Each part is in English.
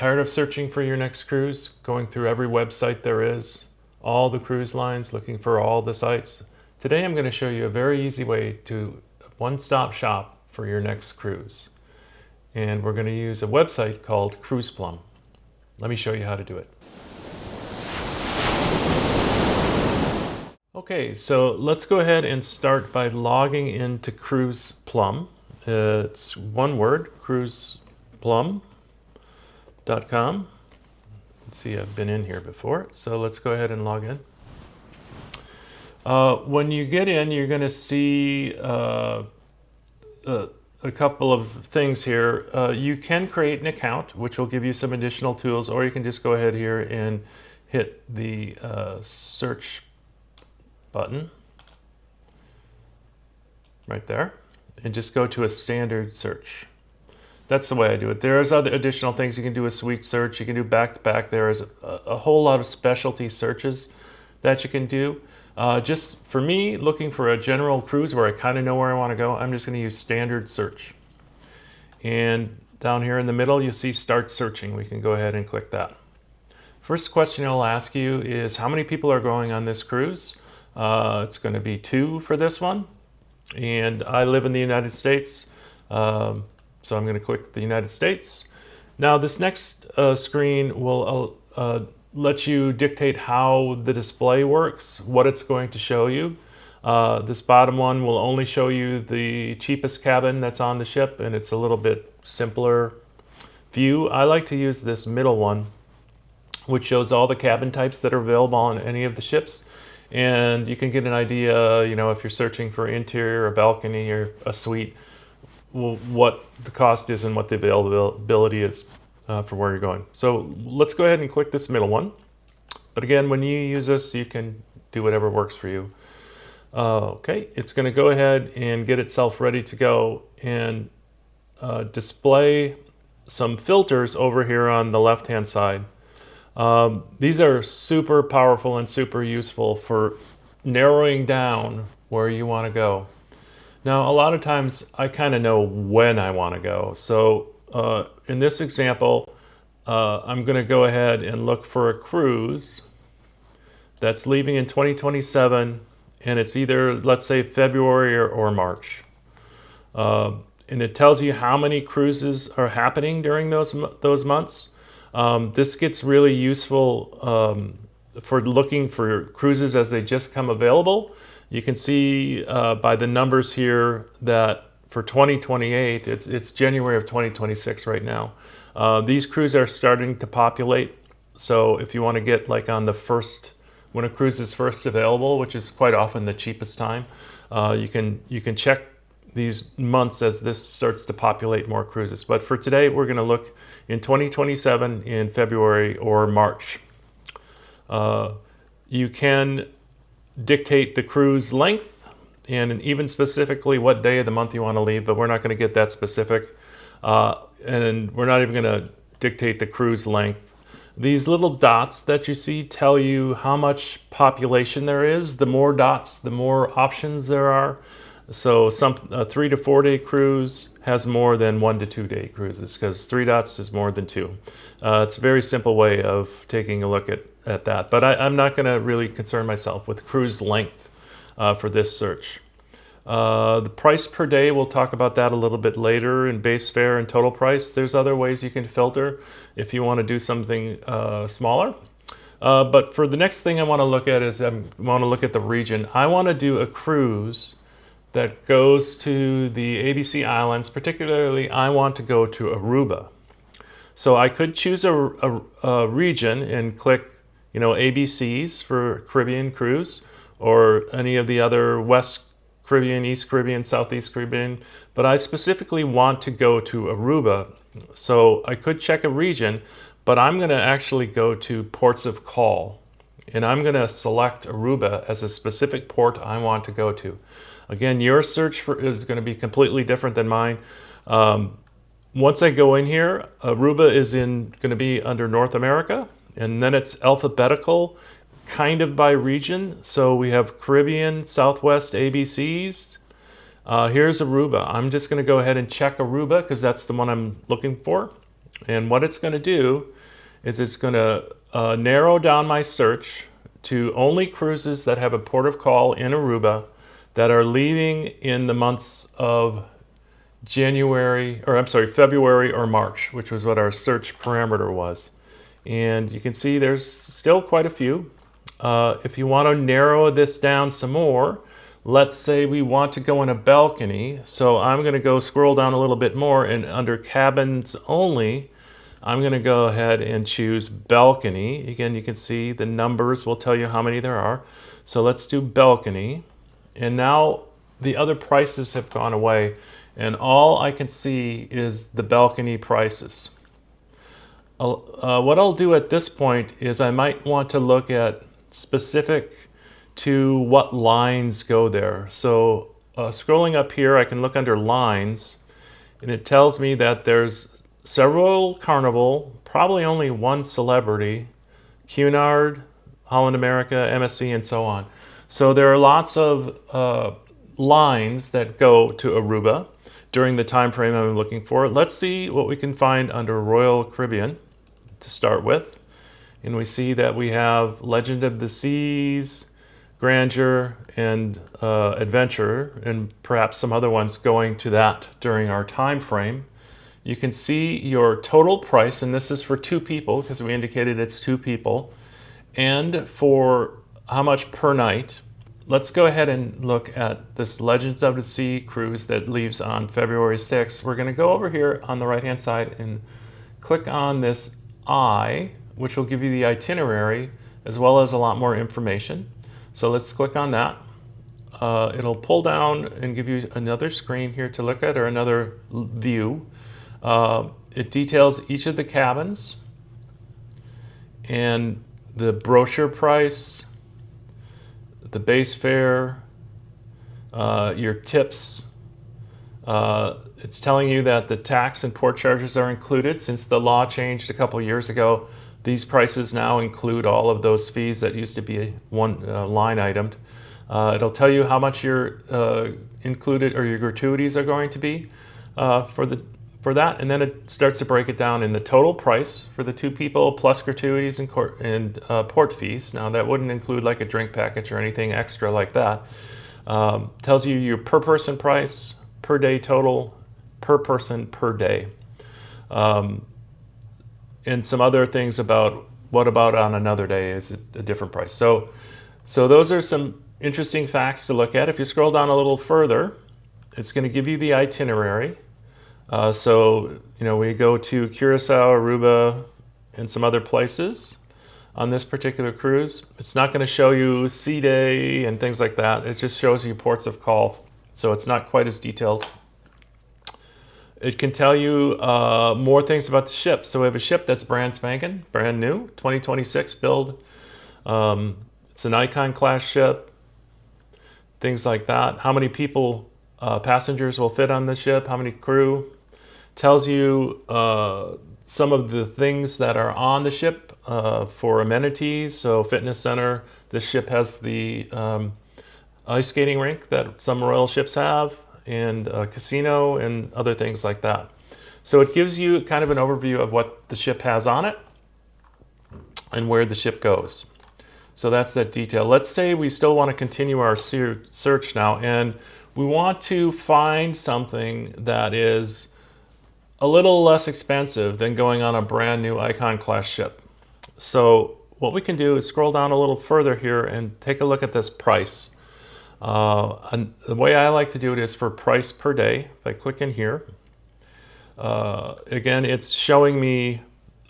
Tired of searching for your next cruise, going through every website there is, all the cruise lines, looking for all the sites? Today I'm going to show you a very easy way to one-stop shop for your next cruise. And we're going to use a website called CruisePlum. Let me show you how to do it. Okay, so let's go ahead and start by logging into CruisePlum. It's one word, CruisePlum.com. Let's see, I've been in here before, so let's go ahead and log in. When you get in, you're going to see a couple of things here. You can create an account, which will give you some additional tools, or you can just go ahead here and hit the search button right there and just go to a standard search. That's the way I do it. There's other additional things. You can do a suite search, you can do back-to-back. There is a whole lot of specialty searches that you can do. Just for me, looking for a general cruise where I kind of know where I want to go, I'm just going to use standard search. And down here in the middle, you see start searching. We can go ahead and click that. First question it'll ask you is how many people are going on this cruise? It's going to be 2 for this one. And I live in the United States, so I'm going to click the United States. Now this next screen will let you dictate how the display works, what it's going to show you. This bottom one will only show you the cheapest cabin that's on the ship, and it's a little bit simpler view. I like to use this middle one, which shows all the cabin types that are available on any of the ships. And you can get an idea, you know, if you're searching for interior, a balcony, or a suite, what the cost is and what the availability is for where you're going. So let's go ahead and click this middle one. But again, when you use this, you can do whatever works for you. Okay, it's going to go ahead and get itself ready to go and display some filters over here on the left-hand side. These are super powerful and super useful for narrowing down where you want to go. Now, a lot of times I kind of know when I want to go. So in this example, I'm going to go ahead and look for a cruise that's leaving in 2027, and it's either, let's say, February or March. And it tells you how many cruises are happening during those months. This gets really useful for looking for cruises as they just come available. You can see by the numbers here that for 2028, it's January of 2026 right now. These cruises are starting to populate. So if you want to get like on the first, when a cruise is first available, which is quite often the cheapest time, you can check these months as this starts to populate more cruises. But for today, we're going to look in 2027 in February or March. You can dictate the cruise length and even specifically what day of the month you want to leave, but we're not going to get that specific. And we're not even going to dictate the cruise length. These little dots that you see tell you how much population there is. The more dots, the more options there are. So a 3 to 4 day cruise has more than 1 to 2 day cruises because 3 dots is more than 2. It's a very simple way of taking a look at that. But I'm not going to really concern myself with cruise length for this search. The price per day, we'll talk about that a little bit later in base fare and total price. There's other ways you can filter if you want to do something smaller. But for the next thing I want to look at is I want to look at the region. I want to do a cruise that goes to the ABC Islands. Particularly, I want to go to Aruba. So I could choose a region and click, you know, ABCs for Caribbean cruise or any of the other West Caribbean, East Caribbean, Southeast Caribbean. But I specifically want to go to Aruba. So I could check a region, but I'm going to actually go to ports of call. And I'm going to select Aruba as a specific port I want to go to. Again, your search is going to be completely different than mine. Once I go in here, Aruba is going to be under North America, and then it's alphabetical, kind of by region. So we have Caribbean, Southwest ABCs. Here's Aruba. I'm just going to go ahead and check Aruba because that's the one I'm looking for. And what it's going to do is it's going to narrow down my search to only cruises that have a port of call in Aruba that are leaving in the months of February or March, which was what our search parameter was. And you can see there's still quite a few. If you want to narrow this down some more, let's say we want to go in a balcony. So I'm going to go scroll down a little bit more, and under cabins only, I'm going to go ahead and choose balcony. Again, you can see the numbers will tell you how many there are. So let's do balcony. And now the other prices have gone away, and all I can see is the balcony prices. What I'll do at this point is I might want to look at specific to what lines go there. So scrolling up here, I can look under lines, and it tells me that there's several Carnival, probably only one Celebrity, Cunard, Holland America, MSC, and so on. So there are lots of lines that go to Aruba during the time frame I'm looking for. Let's see what we can find under Royal Caribbean to start with. And we see that we have Legend of the Seas, Grandeur, and Adventure, and perhaps some other ones going to that during our time frame. You can see your total price, and this is for 2 people because we indicated it's 2 people, and for how much per night. Let's go ahead and look at this Legends of the Sea cruise that leaves on February 6th. We're going to go over here on the right hand side and click on this I, which will give you the itinerary as well as a lot more information. So let's click on that. It'll pull down and give you another screen here to look at, or another view. It details each of the cabins and the brochure price, the base fare, your tips. It's telling you that the tax and port charges are included. Since the law changed a couple years ago, these prices now include all of those fees that used to be one line itemed. It'll tell you how much your included or your gratuities are going to be for that, and then it starts to break it down in the total price for the 2 people plus gratuities and port fees. Now that wouldn't include like a drink package or anything extra like that. Tells you your per person price, per day total, per person per day, and some other things about what about on another day is a different price. So those are some interesting facts to look at. If you scroll down a little further, it's going to give you the itinerary. So we go to Curacao, Aruba, and some other places on this particular cruise. It's not going to show you sea day and things like that. It just shows you ports of call. So it's not quite as detailed. It can tell you more things about the ship. So we have a ship that's brand spanking, brand new, 2026 build. It's an Icon class ship, things like that. How many people, passengers will fit on the ship, how many crew. Tells you some of the things that are on the ship for amenities. So fitness center, this ship has the ice skating rink that some Royal ships have, and a casino and other things like that. So it gives you kind of an overview of what the ship has on it and where the ship goes. So that's that detail. Let's say we still want to continue our search now, and we want to find something that is a little less expensive than going on a brand new Icon class ship. So what we can do is scroll down a little further here and take a look at this price. And the way I like to do it is for price per day. If I click in here, again, it's showing me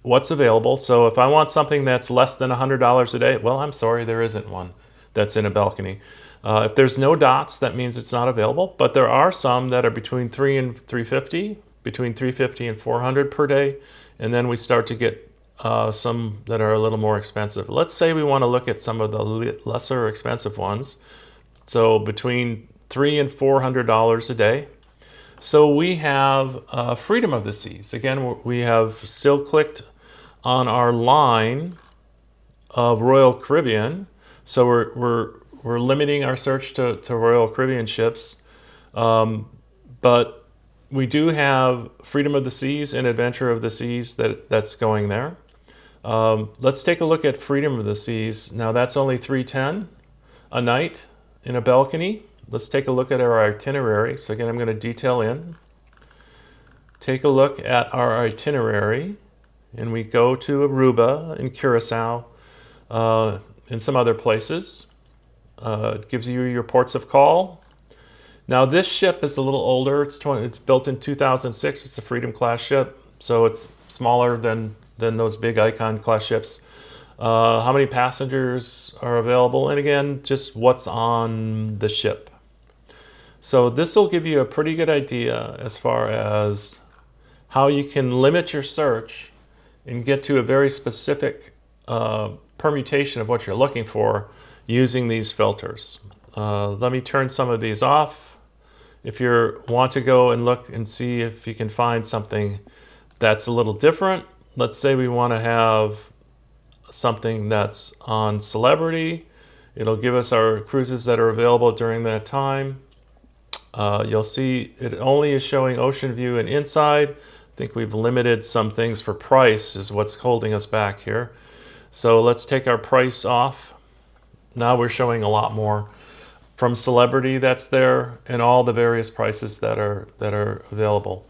what's available. So if I want something that's less than $100 a day, well, I'm sorry, there isn't one that's in a balcony. If there's no dots, that means it's not available, but there are some that are between $300 and $350, between $350 and $400 per day, and then we start to get some that are a little more expensive. Let's say we want to look at some of the lesser expensive ones, so between $300 and $400 a day. So we have Freedom of the Seas. Again, we have still clicked on our line of Royal Caribbean, so we're limiting our search to Royal Caribbean ships, but we do have Freedom of the Seas and Adventure of the Seas that's going there. Let's take a look at Freedom of the Seas. Now that's only $310 a night in a balcony. Let's take a look at our itinerary. So again, I'm going to detail in. Take a look at our itinerary, and we go to Aruba and Curacao and some other places. It gives you your ports of call. Now this ship is a little older. It's built in 2006. It's a Freedom class ship, so it's smaller than those big Icon class ships. How many passengers are available, and again, just what's on the ship. So this will give you a pretty good idea as far as how you can limit your search and get to a very specific permutation of what you're looking for using these filters. Let me turn some of these off. If you want to go and look and see if you can find something that's a little different, let's say we want to have something that's on Celebrity. It'll give us our cruises that are available during that time. You'll see it only is showing ocean view and inside. I think we've limited some things for price is what's holding us back here. So let's take our price off. Now we're showing a lot more from Celebrity that's there and all the various prices that are available.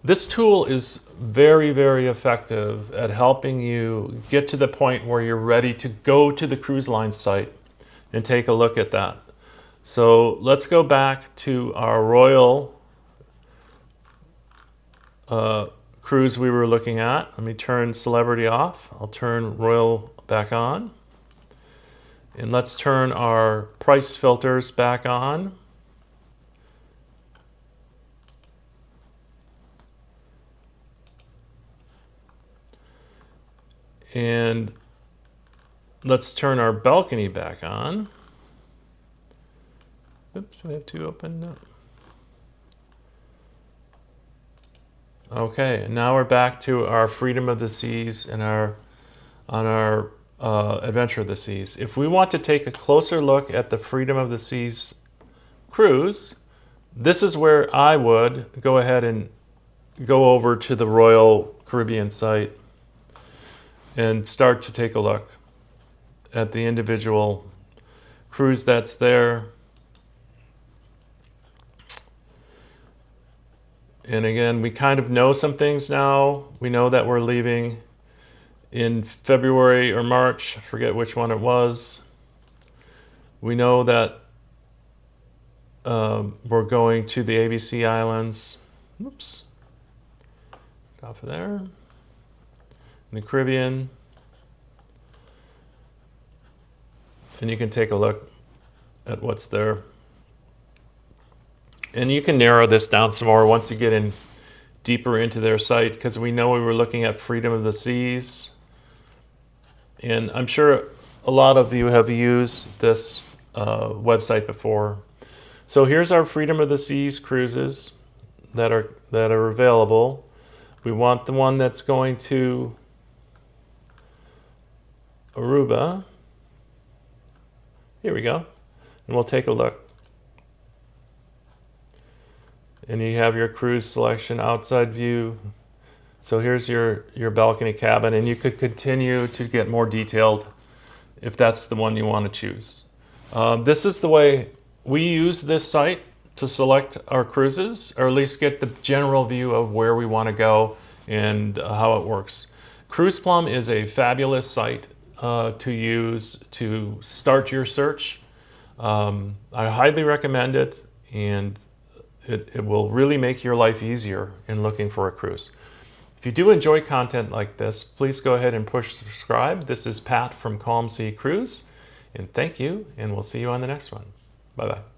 This tool is very, very effective at helping you get to the point where you're ready to go to the cruise line site and take a look at that. So let's go back to our Royal cruise we were looking at. Let me turn Celebrity off. I'll turn Royal back on. And let's turn our price filters back on. And let's turn our balcony back on. Oops, we have two open. No. Okay, and now we're back to our Freedom of the Seas and our Adventure of the Seas. If we want to take a closer look at the Freedom of the Seas cruise, this is where I would go ahead and go over to the Royal Caribbean site and start to take a look at the individual cruise that's there. And again, we kind of know some things now. We know that we're leaving in February or March. I forget which one it was. We know that we're going to the ABC Islands. Oops. Get off of there. In the Caribbean. And you can take a look at what's there. And you can narrow this down some more once you get in deeper into their site, because we know we were looking at Freedom of the Seas. And I'm sure a lot of you have used this website before. So here's our Freedom of the Seas cruises that are available. We want the one that's going to Aruba. Here we go. And we'll take a look. And you have your cruise selection, outside view. So here's your balcony cabin, and you could continue to get more detailed if that's the one you want to choose. This is the way we use this site to select our cruises, or at least get the general view of where we want to go and how it works. CruisePlum is a fabulous site to use to start your search. I highly recommend it, and it will really make your life easier in looking for a cruise. If you do enjoy content like this, please go ahead and push subscribe. This is Pat from Calm Sea Cruise, and thank you, and we'll see you on the next one. Bye-bye.